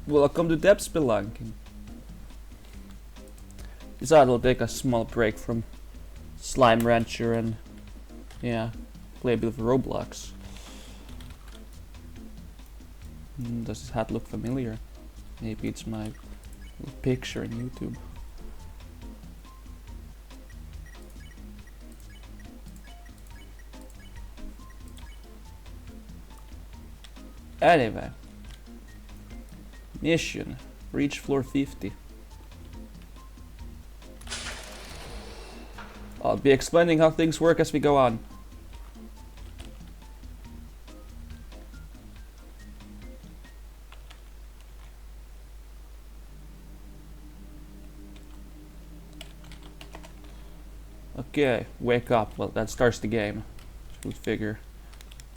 Welcome to depth spelunking. Decided we'll take a small break from Slime Rancher and yeah, play a bit of Roblox. Does this hat look familiar? Maybe it's my picture in YouTube. Anyway, mission, reach floor 50. I'll be explaining how things work as we go on. Okay, wake up. Well, that starts the game. Good figure.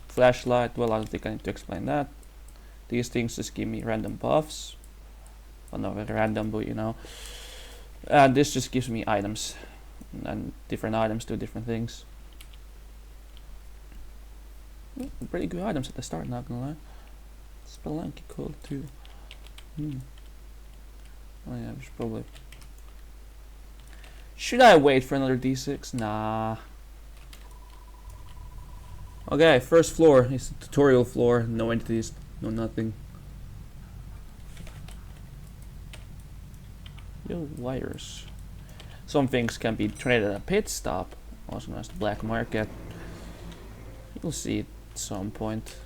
Flashlight, well, I don't think I need to explain that. These things just give me random buffs. Well, not very random, but you know. And this just gives me items. And different items do different things. Pretty good items at the start, not gonna lie. Spelunking cool too. Oh yeah, we should probably... Should I wait for another D6? Nah. Okay, first floor is the tutorial floor. No entities, no nothing. Yo, wires. Some things can be traded at a pit stop, also known as the black market. You'll see it at some point.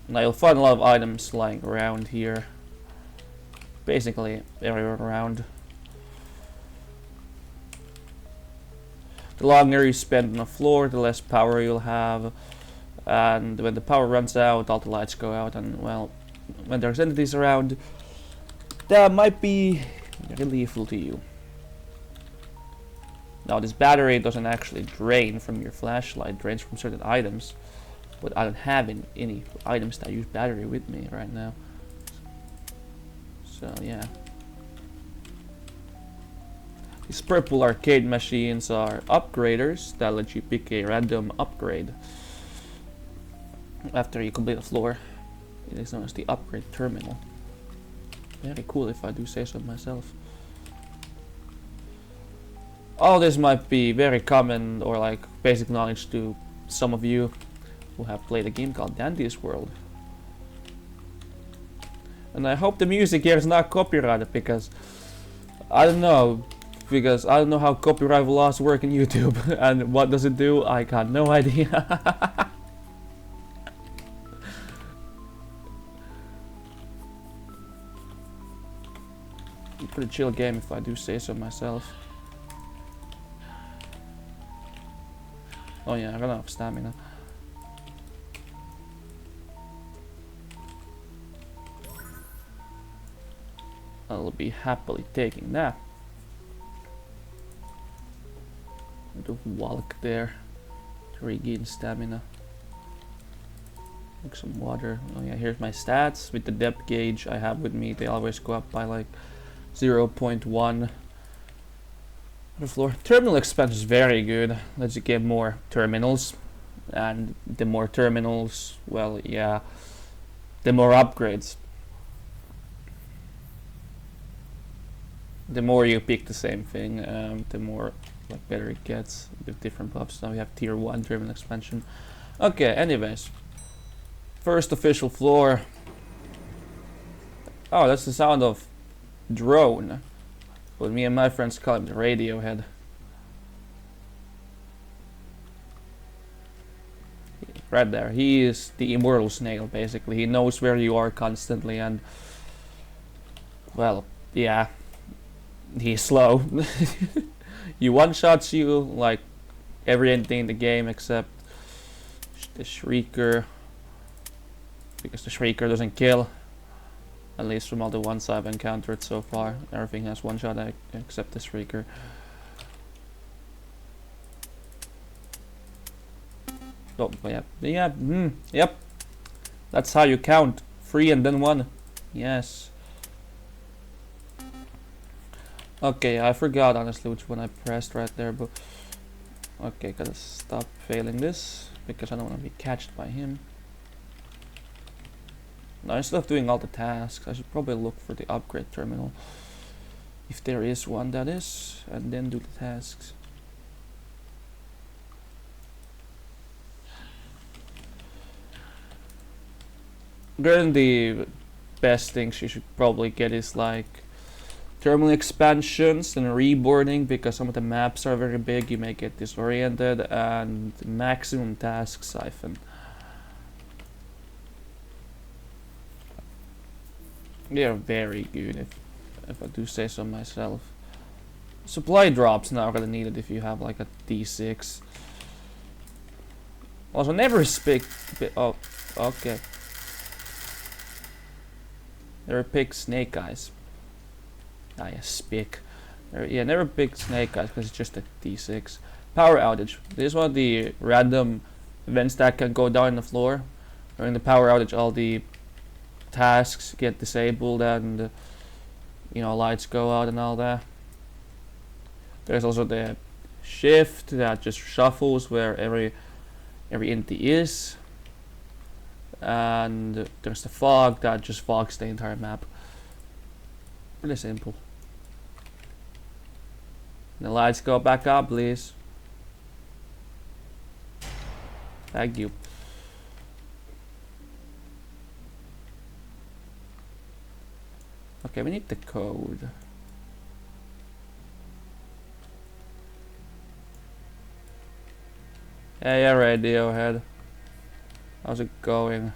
Now you'll find a lot of items lying around here. Basically everywhere around. The longer you spend on the floor, the less power you'll have. And when the power runs out, all the lights go out, and well, when there's entities around, that might be really useful to you. Now this battery doesn't actually drain from your flashlight, it drains from certain items. But I don't have any items that use battery with me right now. So yeah. These purple arcade machines are upgraders that let you pick a random upgrade after you complete a floor. It is known as the upgrade terminal. Very cool if I do say so myself. All this might be very common or like basic knowledge to some of you who have played a game called Dandy's World. And I hope the music here is not copyrighted because I don't know how copyright laws work in YouTube and what does it do, I got no idea. Pretty chill game if I do say so myself. Oh yeah, I run out of stamina. I'll be happily taking that. The walk there to regain stamina. Drink some water. Oh yeah, here's my stats with the depth gauge I have with me. They always go up by like 0.1 the floor. Terminal expansion is very good. Lets you get more terminals, and the more terminals, well, yeah, the more upgrades. The more you pick the same thing, the more like better it gets with different buffs. Now we have tier 1 terminal expansion. Okay, anyways, first official floor. Oh, that's the sound of drone, but me and my friends call him the Radiohead. Right there, he is the immortal snail basically. He knows where you are constantly, and well, yeah, he's slow. He one-shots you like every entity in the game except the Shrieker, because the Shrieker doesn't kill. At least from all the ones I've encountered so far. Everything has one shot except the Shrieker. Oh, yep. That's how you count. 3 and then 1. Yes. Okay, I forgot honestly which one I pressed right there, but... Okay, gotta stop failing this. because I don't want to be catched by him. Now, instead of doing all the tasks, I should probably look for the upgrade terminal. If there is one, that is, and then do the tasks. Then the best things you should probably get is like terminal expansions and reboarding, because some of the maps are very big, you may get disoriented, and maximum task siphon. They are very good, if I do say so myself. Supply drops not really needed if you have like a D6. Also, never speak. Oh, okay. Never pick snake eyes. Ah, yeah, spick. Yeah, never pick snake eyes because it's just a D6. Power outage. This is one of the random events that can go down on the floor. During the power outage, all the tasks get disabled and you know, lights go out and all that. There's also the shift that just shuffles where every entity is, and there's the fog that just fogs the entire map. Pretty simple. The lights go back up, please. Thank you. Okay, we need the code. Hey, yeah, Radiohead. How's it going?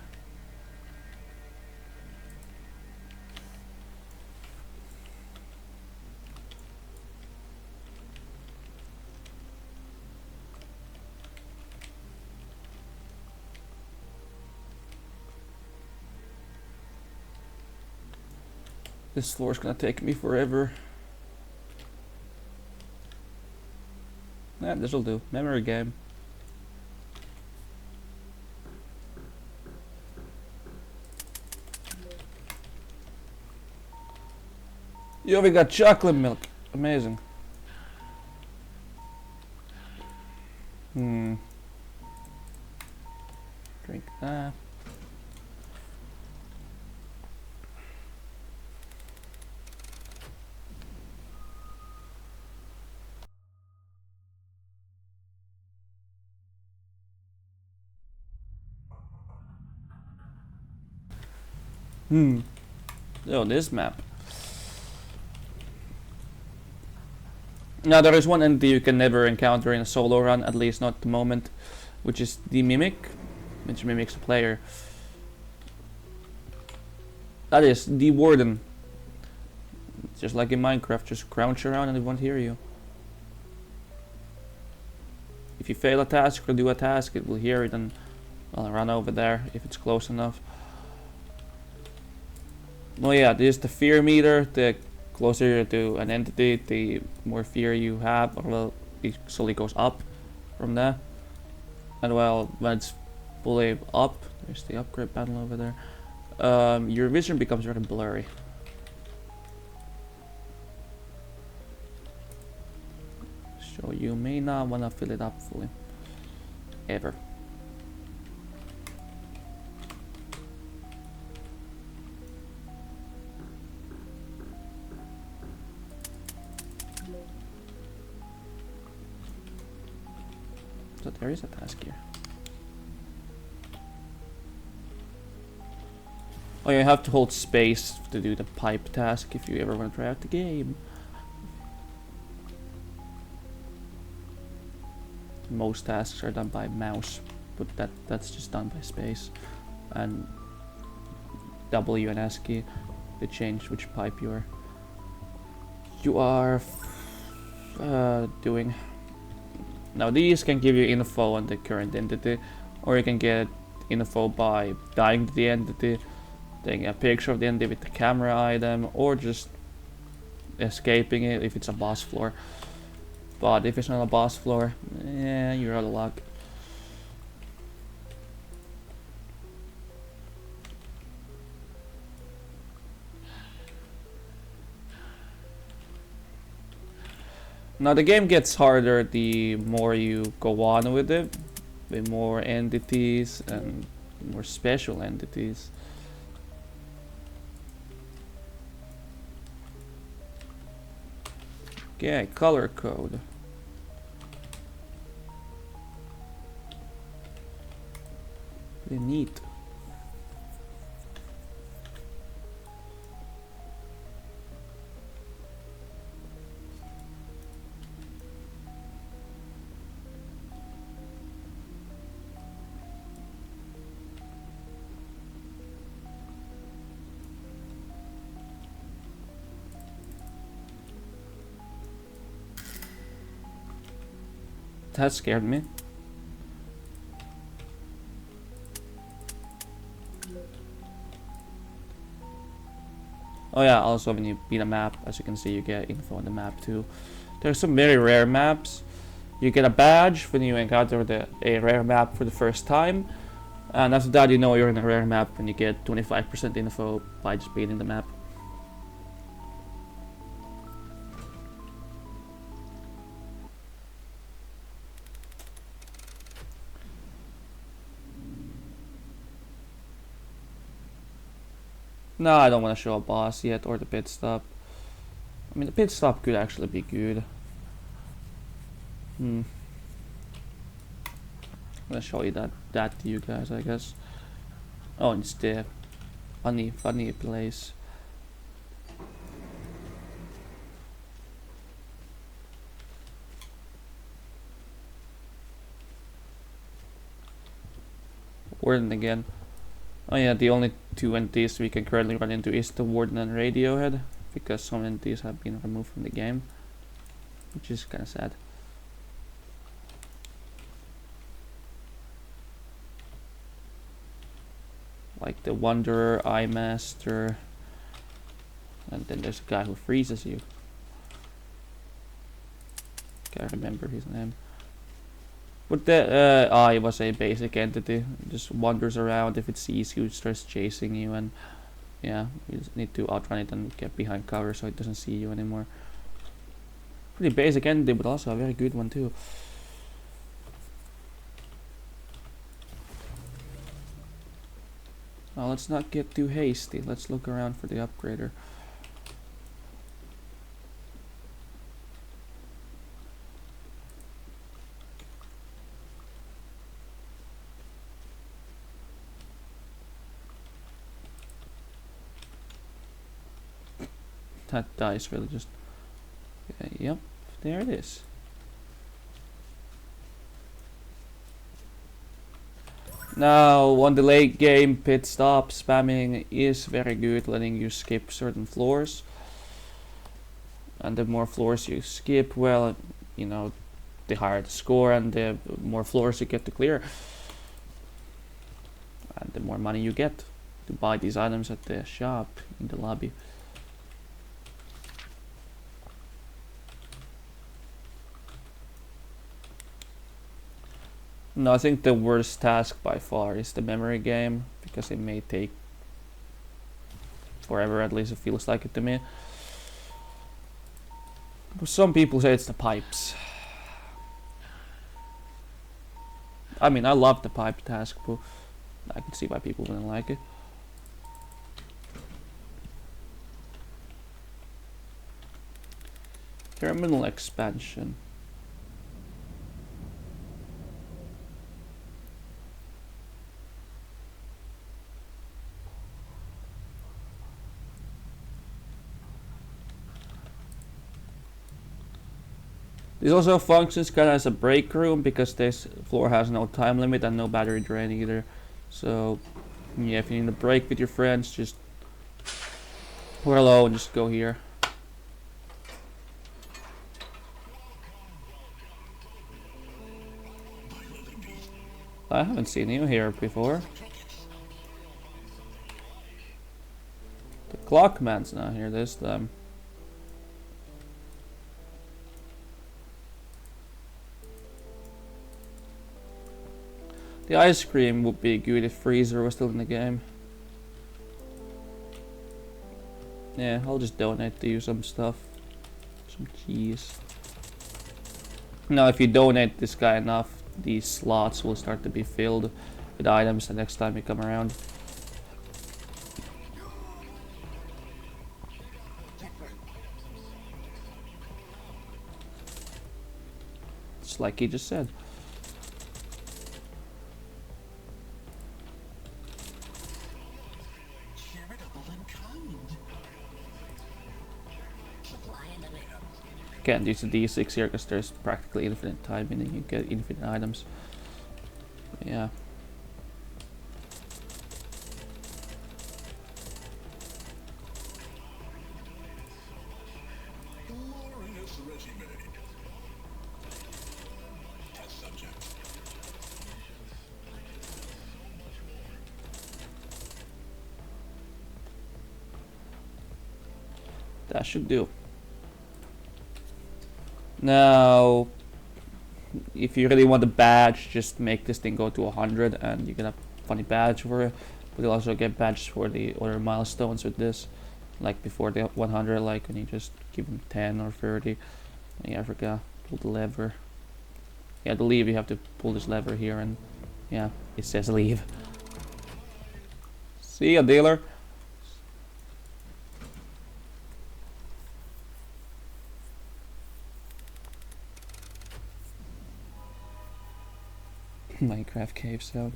This floor's gonna take me forever. Yeah, this'll do. Memory game. Yo, we got chocolate milk. Amazing. Drink that. Oh, this map. Now there is one entity you can never encounter in a solo run, at least not at the moment, which is the Mimic, which mimics a player. That is the Warden. Just like in Minecraft, just crouch around and it won't hear you. If you fail a task or do a task, it will hear it and well, run over there if it's close enough. Oh yeah, this is the fear meter. The closer to an entity, the more fear you have, or well, it slowly goes up from there. And well, when it's fully up, there's the upgrade panel over there, your vision becomes very blurry. So you may not want to fill it up fully, ever. So there is a task here. Oh, you have to hold space to do the pipe task if you ever want to try out the game. Most tasks are done by mouse, but that's just done by space. And W and S key, they change which pipe you are doing. Now these can give you info on the current entity, or you can get info by dying to the entity, taking a picture of the entity with the camera item, or just escaping it if it's a boss floor. But if it's not a boss floor, yeah, you're out of luck. Now the game gets harder the more you go on with it, with more entities and more special entities. Okay, color code. Pretty neat. That scared me. Oh yeah, also when you beat a map, as you can see, you get info on the map too. There's some very rare maps. You get a badge when you encounter a rare map for the first time. And after that, you know you're in a rare map when you get 25% info by just beating the map. No, I don't want to show a boss yet, or the pit stop. I mean, the pit stop could actually be good. I'm gonna show you that to you guys, I guess. Oh, it's the funny place. Warden again. Oh yeah, the only two entities we can currently run into is the Warden and Radiohead, because some entities have been removed from the game, which is kinda sad. Like the Wanderer, Eye Master, and then there's a guy who freezes you. Can't remember his name. But the Eye was a basic entity. It just wanders around. If it sees you, it starts chasing you, and yeah, you just need to outrun it and get behind cover so it doesn't see you anymore. Pretty basic entity, but also a very good one too. Now let's not get too hasty. Let's look around for the upgrader. That dice really just... Okay, yep, there it is. Now, on the late game, pit stop spamming is very good, letting you skip certain floors. And the more floors you skip, well, you know, the higher the score and the more floors you get to clear. And the more money you get to buy these items at the shop in the lobby. No, I think the worst task by far is the memory game, because it may take forever, at least it feels like it to me. But some people say it's the pipes. I mean, I love the pipe task, but I can see why people wouldn't like it. Terminal expansion. This also functions kind of as a break room, because this floor has no time limit and no battery drain either. So yeah, if you need a break with your friends, just or alone, just go here. I haven't seen you here before. The Clockman's not here this time. The ice cream would be good if Freezer was still in the game. Yeah, I'll just donate to you some stuff. Some cheese. Now if you donate this guy enough these slots will start to be filled with items the next time you come around. Just like he just said. Can't use the D6 here because there's practically infinite time, meaning you get infinite items. But yeah. That should do. Now, if you really want a badge, just make this thing go to 100 and you get a funny badge for it. But you'll also get badges for the other milestones with this. Like before the 100, like when you just give them 10 or 30. Yeah, I forgot. Pull the lever. Yeah, to leave you have to pull this lever here and yeah, it says leave. See ya, dealer. Minecraft cave sound.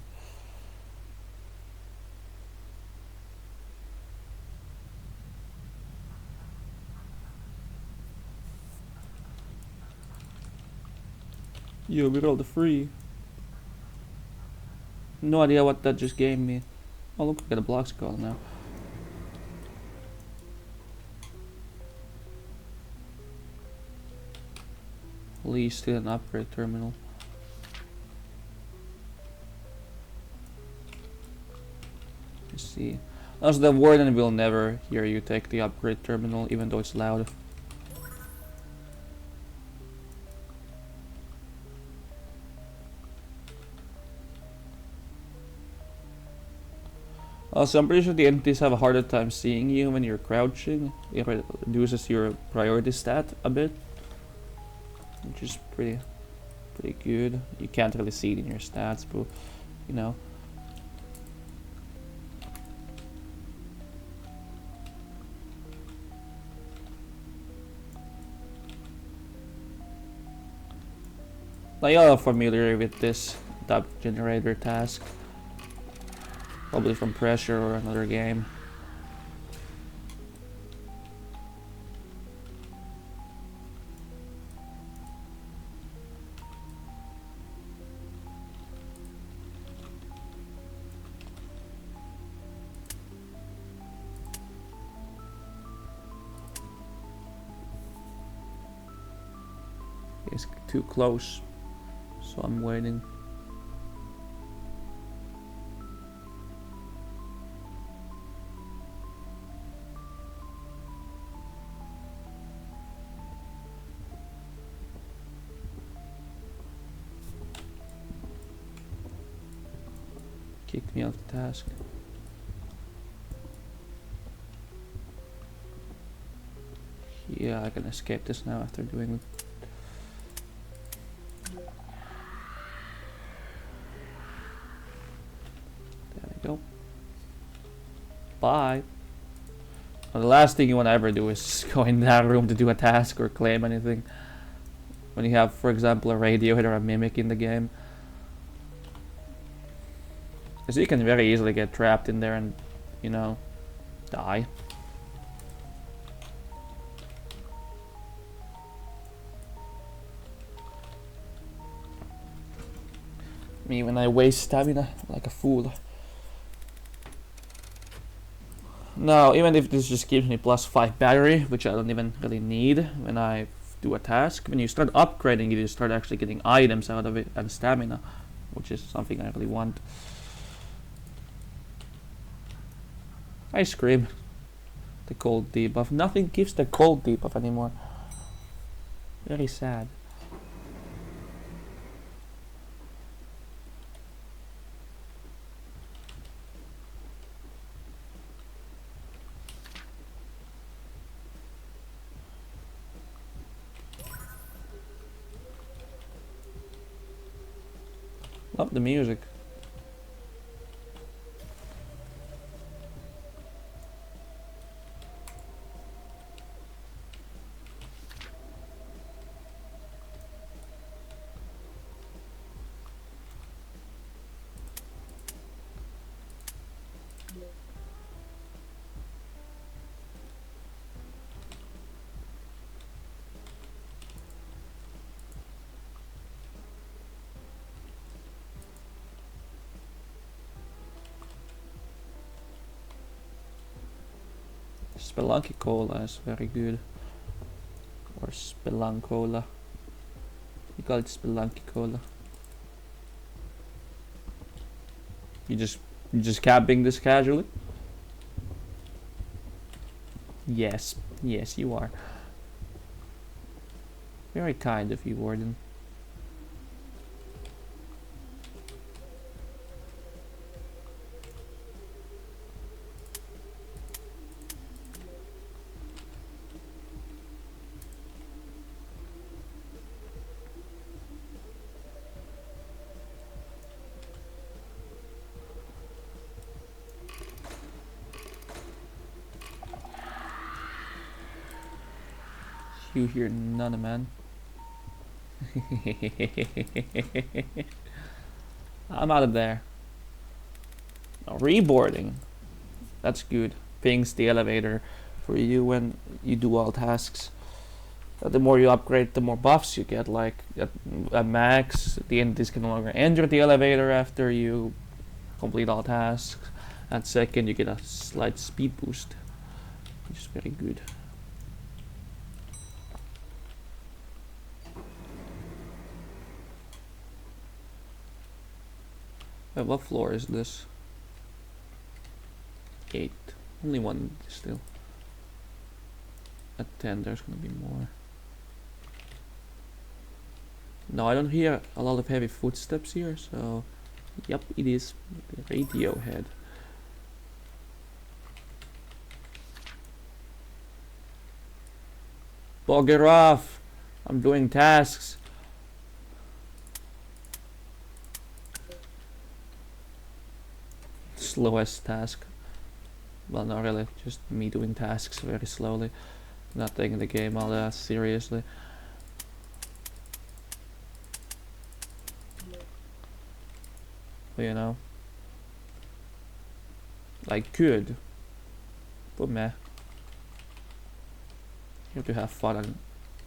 Yo, we rolled a free. No idea what that just gave me. Oh look, we got a block skull now. Please still an upgrade terminal. Let's see. Also, the warden will never hear you take the upgrade terminal, even though it's loud. Also, I'm pretty sure the entities have a harder time seeing you when you're crouching. It reduces your priority stat a bit, which is pretty good. You can't really see it in your stats, but you know. Now you're all familiar with this dub generator task. Probably from Pressure or another game. It's too close, so I'm waiting. Kicked me off the task. Yeah, I can escape this now after doing it. There we go. Bye. Well, the last thing you want to ever do is go in that room to do a task or claim anything. When you have, for example, a radiohead or a mimic in the game. Because you can very easily get trapped in there and, you know, die. Me when I waste stamina like a fool. Now, even if this just gives me +5 battery, which I don't even really need when I do a task, when you start upgrading it, you start actually getting items out of it and stamina, which is something I really want. Ice cream. The cold debuff. Nothing gives the cold debuff anymore. Very sad. Love the music. Spelunky Cola is very good. Or Speluncola. You call it Spelunky Cola. You just camping this casually? Yes, yes you are. Very kind of you, Warden. You hear none of man. I'm out of there. Now, reboarding. That's good. Pings the elevator for you when you do all tasks. The more you upgrade, the more buffs you get. Like at max, the entities can no longer enter the elevator after you complete all tasks. At second, you get a slight speed boost, which is very good. Wait, what floor is this? 8. Only one still. At 10 there's gonna be more. No, I don't hear a lot of heavy footsteps here, so yep, it is Radiohead. Bugger off! I'm doing tasks. Slowest task. Well, not really, just me doing tasks very slowly, not taking the game all that seriously. But you know, I could, but meh. You have to have fun and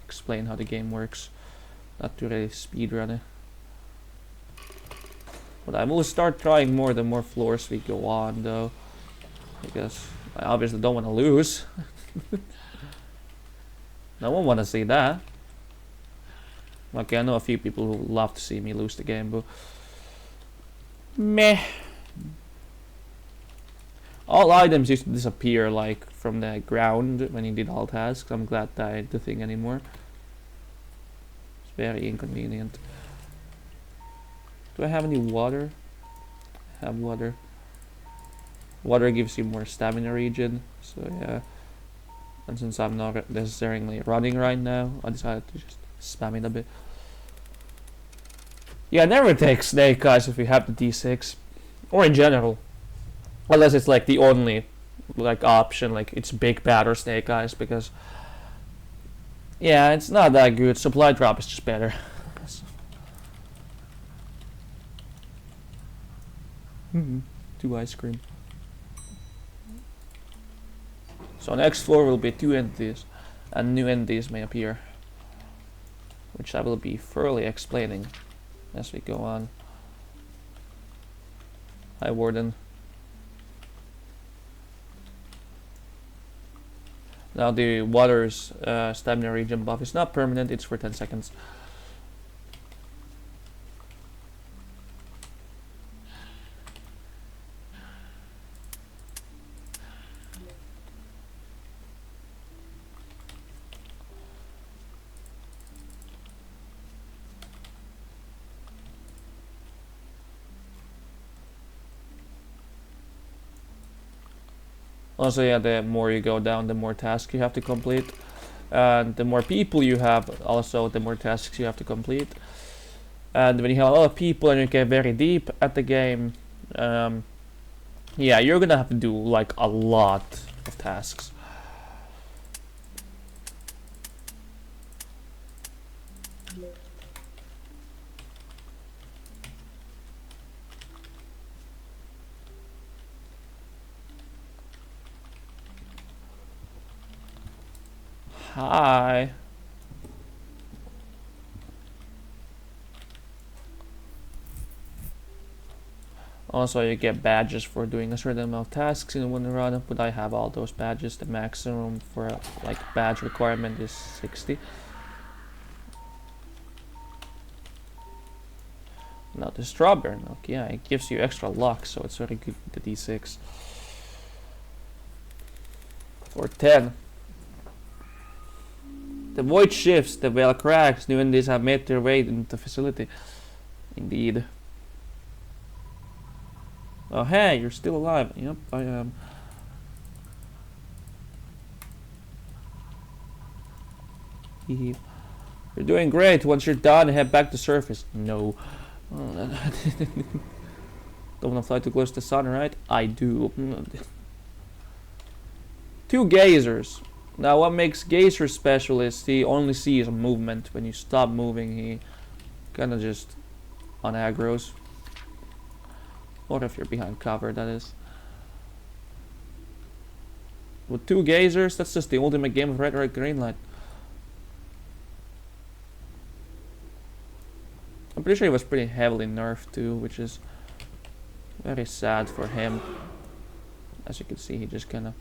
explain how the game works, not to really speedrun it. But I will start trying more the more floors we go on, though, because I obviously don't want to lose. No one want to see that. Okay, I know a few people who love to see me lose the game, but meh. All items used to disappear like from the ground when you did all tasks. I'm glad that ain't the thing anymore. It's very inconvenient. Do I have any water? I have water. Water gives you more stamina regen, so yeah. And since I'm not necessarily running right now, I decided to just spam it a bit. Yeah, never take snake eyes if you have the D6, or in general, unless it's like the only like option, like it's big bad or snake eyes, because yeah, it's not that good. Supply drop is just better. Two ice cream. So next floor will be 2 entities, and new entities may appear, which I will be thoroughly explaining as we go on. Hi, Warden. Now the water's stamina regen buff is not permanent, it's for 10 seconds. Also, yeah, the more you go down, the more tasks you have to complete. And the more people you have, also, the more tasks you have to complete. And when you have a lot of people and you get very deep at the game, yeah, you're gonna have to do like a lot of tasks. Hi. Also, you get badges for doing a certain amount of tasks in one run, but I have all those badges. The maximum for like badge requirement is 60. Now the strawberry milk, yeah, it gives you extra luck, so it's very good with the D6. Or 10. The void shifts, the veil cracks, new entities have made their way into the facility. Indeed. Oh hey, you're still alive. Yep, I am. You're doing great. Once you're done, head back to surface. No. Don't want to fly too close to the sun, right? I do. 2 gazers. Now what makes Gazer special is he only sees movement. When you stop moving, he kinda just unaggros. Or if you're behind cover, that is. With 2 gazers, that's just the ultimate game of red, red, green light. I'm pretty sure he was pretty heavily nerfed too, which is very sad for him. As you can see, he just kinda,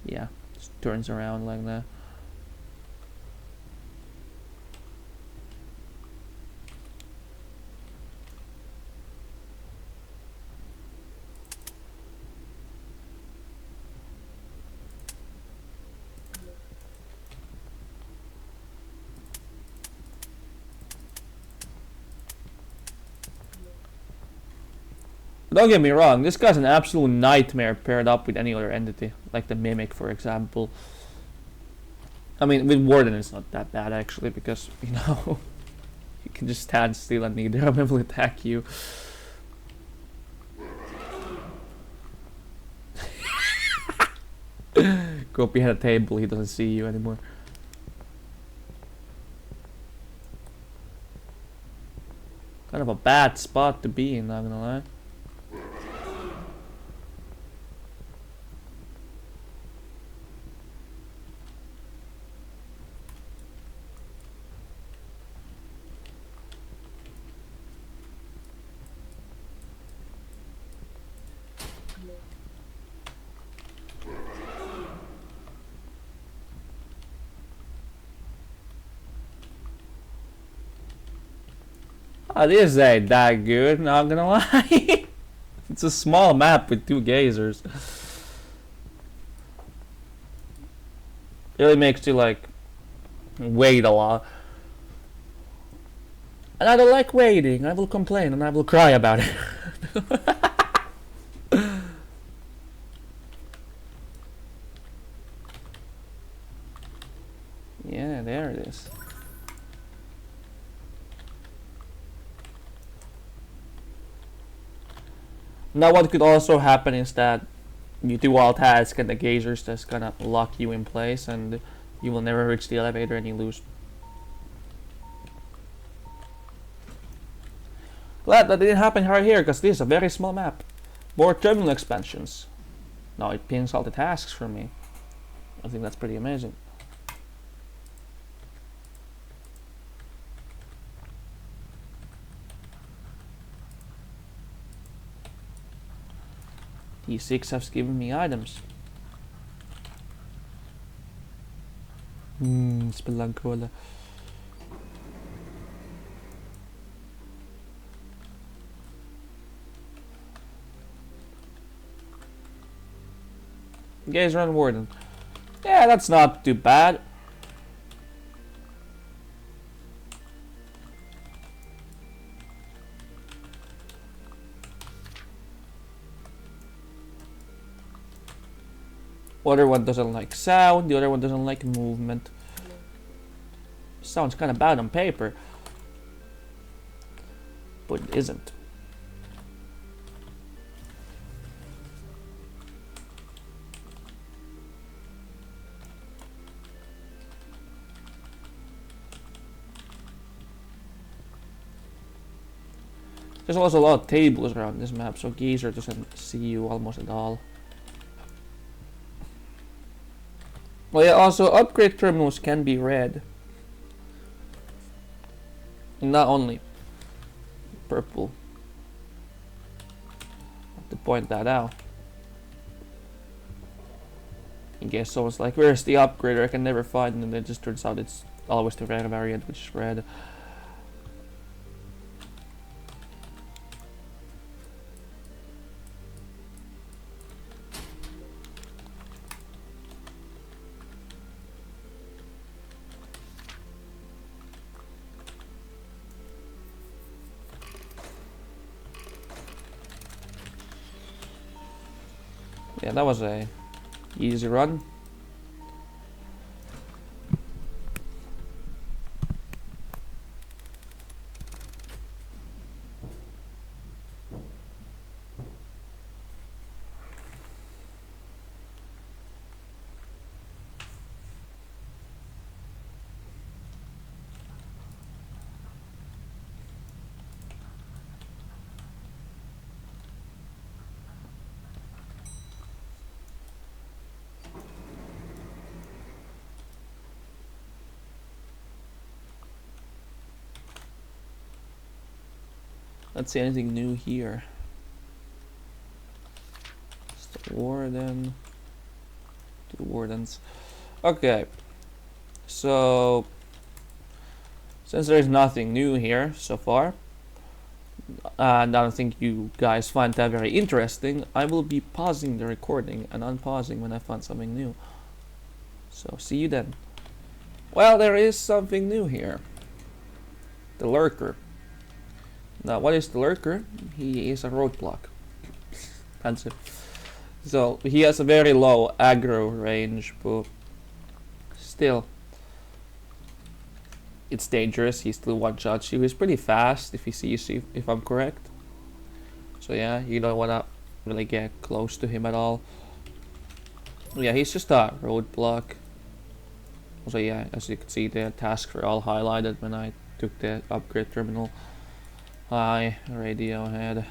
yeah, just turns around like that. Don't get me wrong, this guy's an absolute nightmare paired up with any other entity, like the Mimic, for example. I mean, with Warden it's not that bad actually, because, you know, you can just stand still and neither of them will attack you. Go behind a table, he doesn't see you anymore. Kind of a bad spot to be in, not gonna lie. Oh, this ain't that good, not gonna lie. It's a small map with 2 gazers. Really makes you like wait a lot. And I don't like waiting. I will complain and I will cry about it. Yeah, there it is. Now what could also happen is that you do all tasks and the gazers just gonna lock you in place and you will never reach the elevator and you lose. Glad that didn't happen right here because this is a very small map. More terminal expansions. Now it pings all the tasks for me. I think that's pretty amazing. E6 has given me items. Spelunking. Gazer and Warden. Yeah, that's not too bad. Other one doesn't like sound, the other one doesn't like movement. Sounds kind of bad on paper. but it isn't. There's also a lot of tables around this map, so Geezer doesn't see you almost at all. Well, yeah, also upgrade terminals can be red. Not only purple. I have to point that out. In case someone's like, where's the upgrader? I can never find it, and it just turns out it's always the red variant, which is red. Yeah, that was a easy run. Let's see anything new here. It's the warden. Two wardens. Okay. So since there's nothing new here so far, and I don't think you guys find that very interesting, I will be pausing the recording and unpausing when I find something new. So see you then. Well, there is something new here. The lurker. Now, what is the lurker? He is a roadblock. Fancy. So he has a very low aggro range, but still, it's dangerous. He still one-shots you. He's pretty fast if he sees you, if I'm correct. So yeah, you don't wanna really get close to him at all. Yeah, he's just a roadblock. Also, yeah, as you can see, the tasks were all highlighted when I took the upgrade terminal. Hi, Radiohead.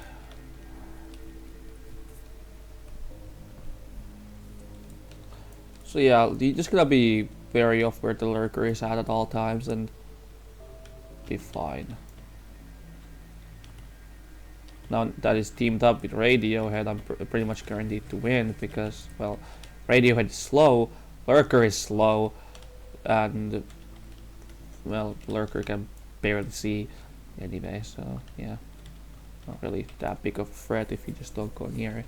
So yeah, you just gotta be wary of where the lurker is at all times and be fine. Now that is teamed up with Radiohead, I'm pretty much guaranteed to win because, well, Radiohead is slow, lurker is slow, and, well, lurker can barely see anyway, so yeah, not really that big of a threat if you just don't go near it.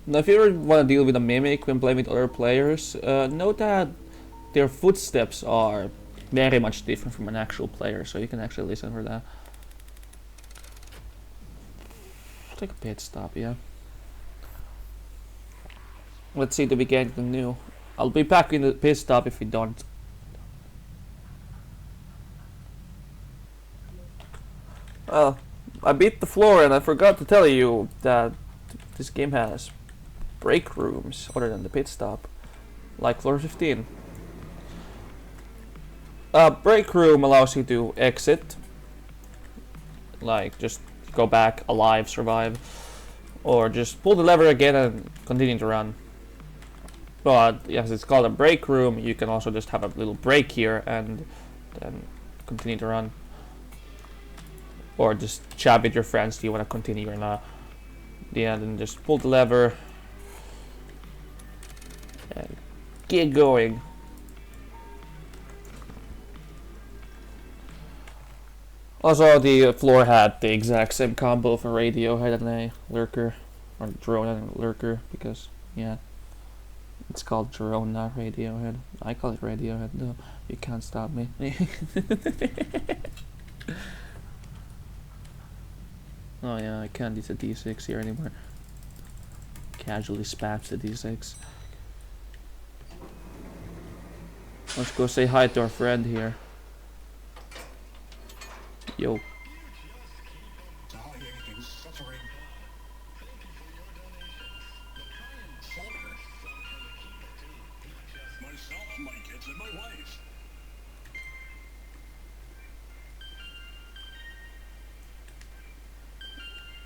Now, if you ever want to deal with a mimic when playing with other players, note that their footsteps are very much different from an actual player, so you can actually listen for that. Take a pit stop, yeah. Let's see, do we get anything new? I'll be back in the pit stop if we don't. Well, I beat the floor and I forgot to tell you that this game has break rooms other than the pit stop, like floor 15. Break room allows you to exit, like just go back alive, survive, or just pull the lever again and continue to run. But yes, it's called a break room. You can also just have a little break here and then continue to run, or just chat with your friends. Do you want to continue or not? Yeah, then just pull the lever and get going. Also, the floor had the exact same combo of a Radiohead and a Lurker, or Drone and a Lurker, because, yeah, it's called Drone, not Radiohead. I call it Radiohead, though. You can't stop me. Oh yeah, I can't use a D6 here anymore. Casually spats the D6. Let's go say hi to our friend here. Yo.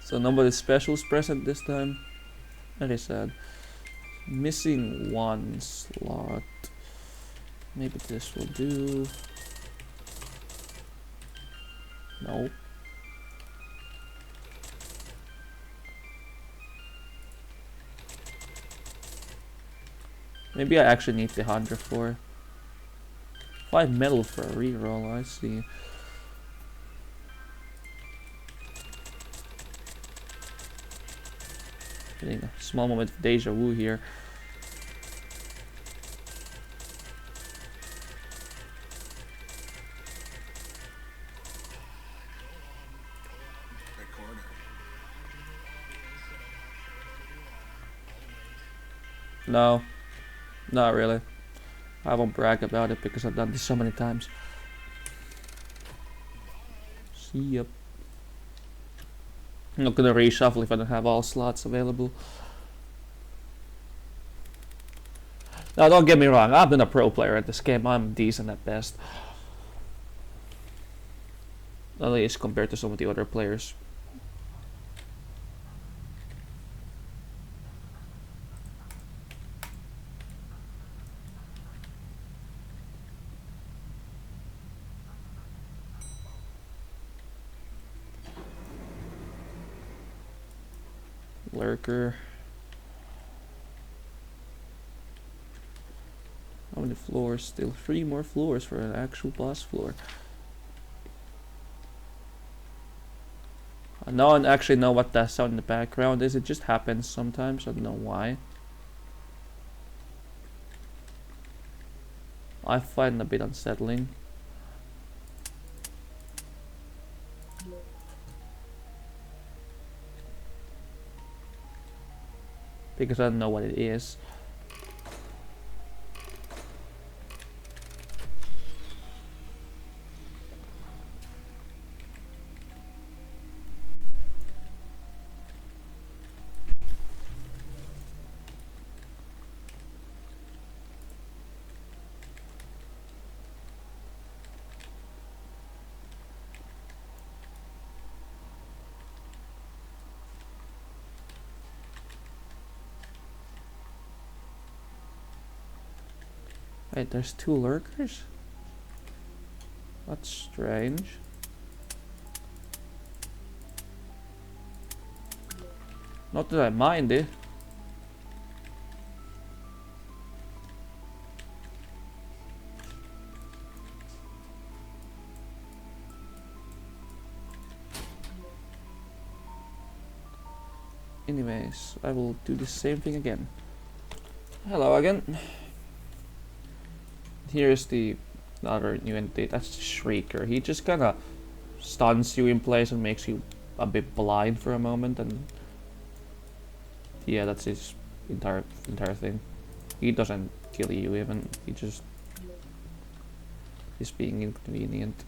So nobody special's present this time. Very sad. Missing one slot. Maybe this will do. No. Maybe I actually need the 104. 5 metal for a reroll, I see. Getting a small moment of deja vu here. No, not really. I won't brag about it because I've done this so many times. See ya. I'm not gonna reshuffle if I don't have all slots available. Now, don't get me wrong, I've been a pro player at this game. I'm decent at best. At least compared to some of the other players. Lurker. How many floors? Still 3 more floors for an actual boss floor. I don't actually know what that sound in the background is. It just happens sometimes. I don't know why. I find it a bit unsettling. Because I don't know what it is. Wait, there's 2 lurkers? That's strange. Not that I mind it. Anyways, I will do the same thing again. Hello again. Here's the other new entity. That's the Shrieker. He just kinda stuns you in place and makes you a bit blind for a moment, and yeah, that's his entire thing. He doesn't kill you even. He just is being inconvenient.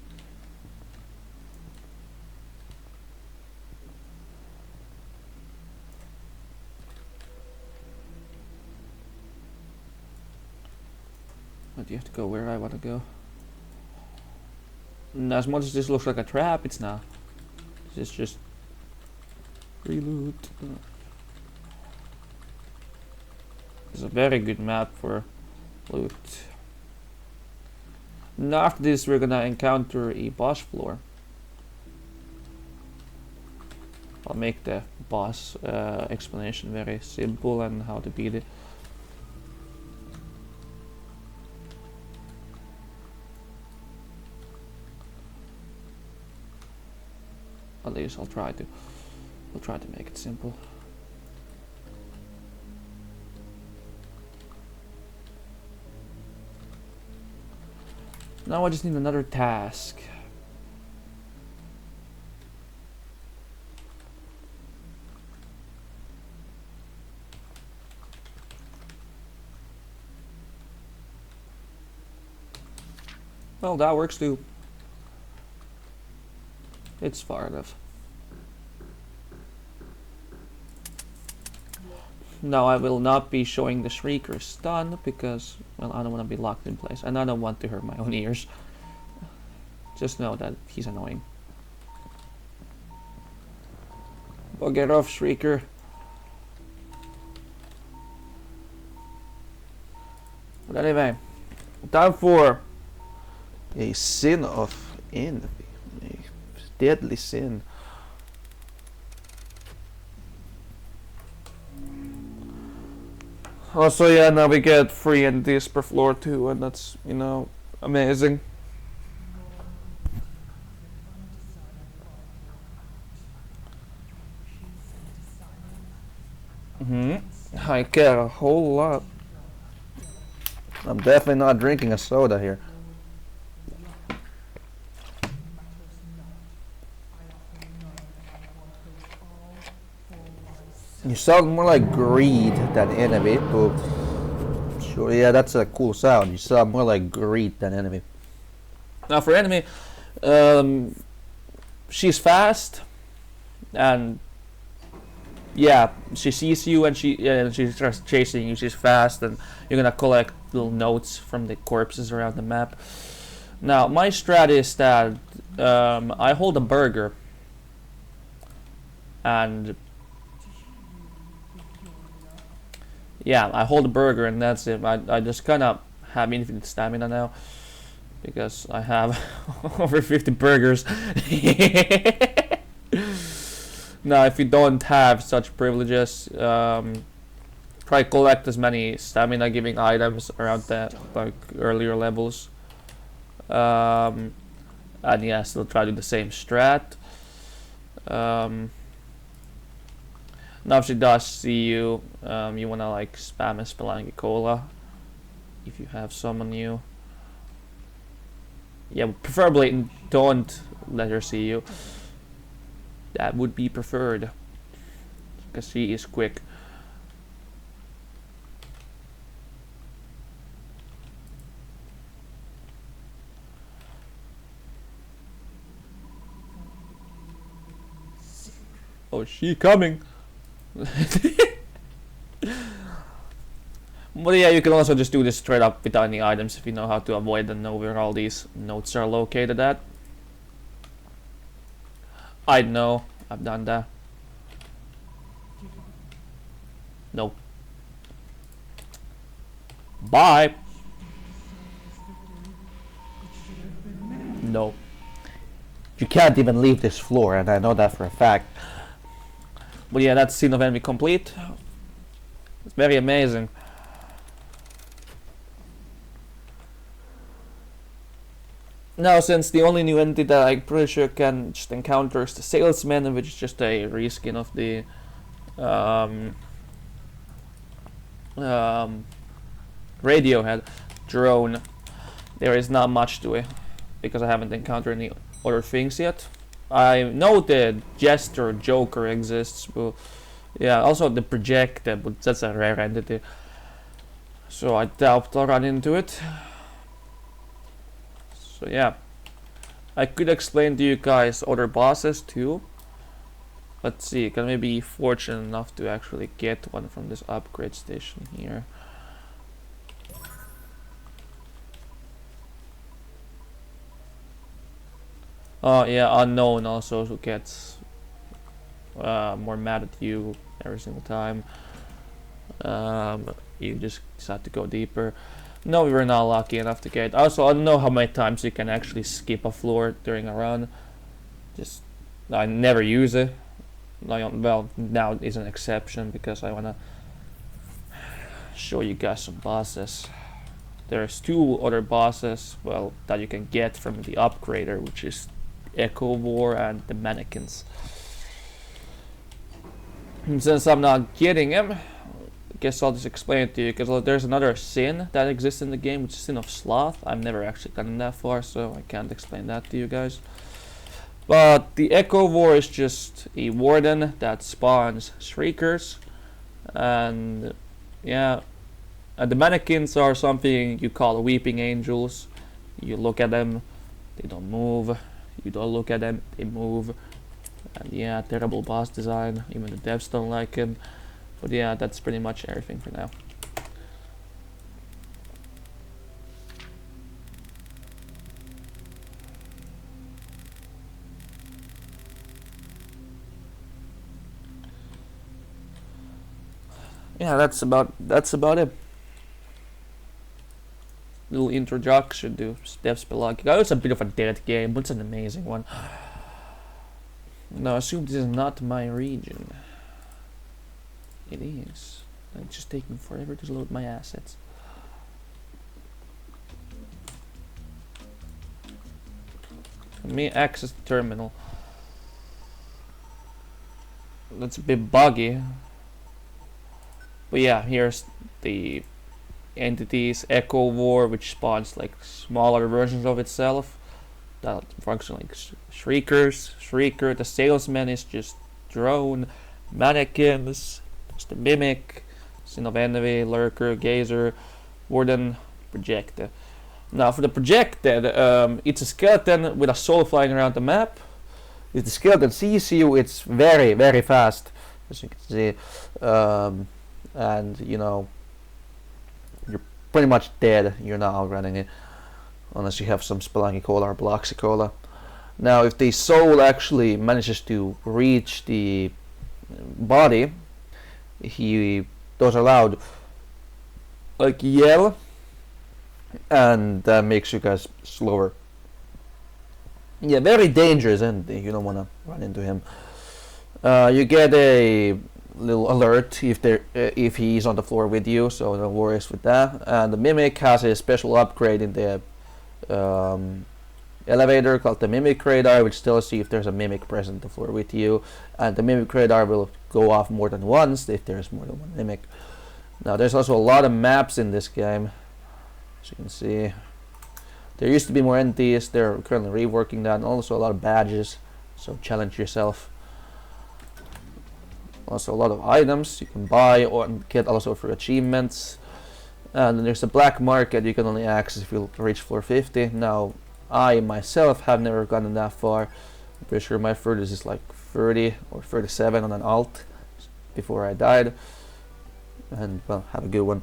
But you have to go where I want to go. And as much as this looks like a trap, it's not. This is just reload. It's a very good map for loot. Now after this we're gonna encounter a boss floor. I'll make the boss explanation very simple and how to beat it. least I'll try to make it simple. Now I just need another task. Well, that works too. It's far enough. Now I will not be showing the Shrieker stun because, well, I don't want to be locked in place and I don't want to hurt my own ears. Just know that he's annoying. But get off, Shrieker. But anyway, time for a sin of envy. A deadly sin. Also, yeah, now we get 3 entities per floor too, and that's, you know, amazing. I get a whole lot. I'm definitely not drinking a soda here. You sound more like greed than envy, but sure, yeah, that's a cool sound. You sound more like greed than envy. Now for enemy, she's fast, and yeah, she sees you and she starts chasing you. She's fast, and you're gonna collect little notes from the corpses around the map. Now my strat is that I hold a burger, and yeah, I hold a burger and that's it. I just kind of have infinite stamina now because I have over 50 burgers. Now, if you don't have such privileges, try collect as many stamina giving items around that, like earlier levels. And yeah, still try to do the same strat. Now if she does see you, you wanna like spam a spelunking cola if you have some on you. Yeah, preferably don't let her see you. That would be preferred, because she is quick. Oh, she coming. But yeah, you can also just do this straight up without any items if you know how to avoid and know where all these notes are located at. I know, I've done that. Nope. Bye. No. You can't even leave this floor, and I know that for a fact. But yeah, that's Scene of Envy complete. It's very amazing. Now, since the only new entity that I'm pretty sure can just encounter is the Salesman, which is just a reskin of the Radiohead drone, there is not much to it because I haven't encountered any other things yet. I know the Jester Joker exists, but yeah, also the Projected, but that's a rare entity, so I doubt I'll run into it. So yeah, I could explain to you guys other bosses too. Let's see, can we be fortunate enough to actually get one from this upgrade station here? Oh yeah, Unknown also, who gets more mad at you every single time. You just have to go deeper. No, we were not lucky enough to get. Also, I don't know how many times you can actually skip a floor during a run. Just, I never use it. Well, now is an exception because I wanna show you guys some bosses. There's 2 other bosses, well, that you can get from the upgrader, which is Echo War and the mannequins. And since I'm not getting him, I guess I'll just explain it to you, because there's another sin that exists in the game, which is sin of sloth. I've never actually gotten that far, so I can't explain that to you guys. But the Echo War is just a warden that spawns shriekers, and yeah, the mannequins are something you call weeping angels. You look at them, they don't move. You don't look at them, they move. And yeah, terrible boss design. Even the devs don't like him. But yeah, that's pretty much everything for now. Yeah, that's about it. Little introduction to Dev Spelunking. Oh, it's a bit of a dead game, but it's an amazing one. Now, I assume this is not my region. It is. It's just taking forever to load my assets. Let me access the terminal. That's a bit buggy. But yeah, here's the entities. Echo War, which spawns like smaller versions of itself that function like shriekers. Shrieker. The salesman is just drone. Mannequins. There's the mimic. Sin of envy. Lurker. Gazer. Warden. Projected. Now for the projected, it's a skeleton with a soul flying around the map. If the skeleton sees you, it's very, very fast, as you can see. And you know, you're pretty much dead. You're not outrunning it unless you have some spelunking cola or bloxy cola. Now if the soul actually manages to reach the body, those are loud like yell, and that makes you guys slower. Yeah, very dangerous, and you don't want to run into him. You get a little alert if he's on the floor with you, so no worries with that. And the mimic has a special upgrade in the elevator called the mimic radar, which tells you if there's a mimic present on the floor with you, and the mimic radar will go off more than once if there's more than one mimic. Now there's also a lot of maps in this game, as you can see. There used to be more entities. They're currently reworking that, and also a lot of badges, so challenge yourself. Also a lot of items you can buy or get also for achievements. And then there's a black market you can only access if you reach floor 50. Now I myself have never gotten that far. I'm pretty sure my furthest is like 30 or 37 on an alt before I died. And well, have a good one.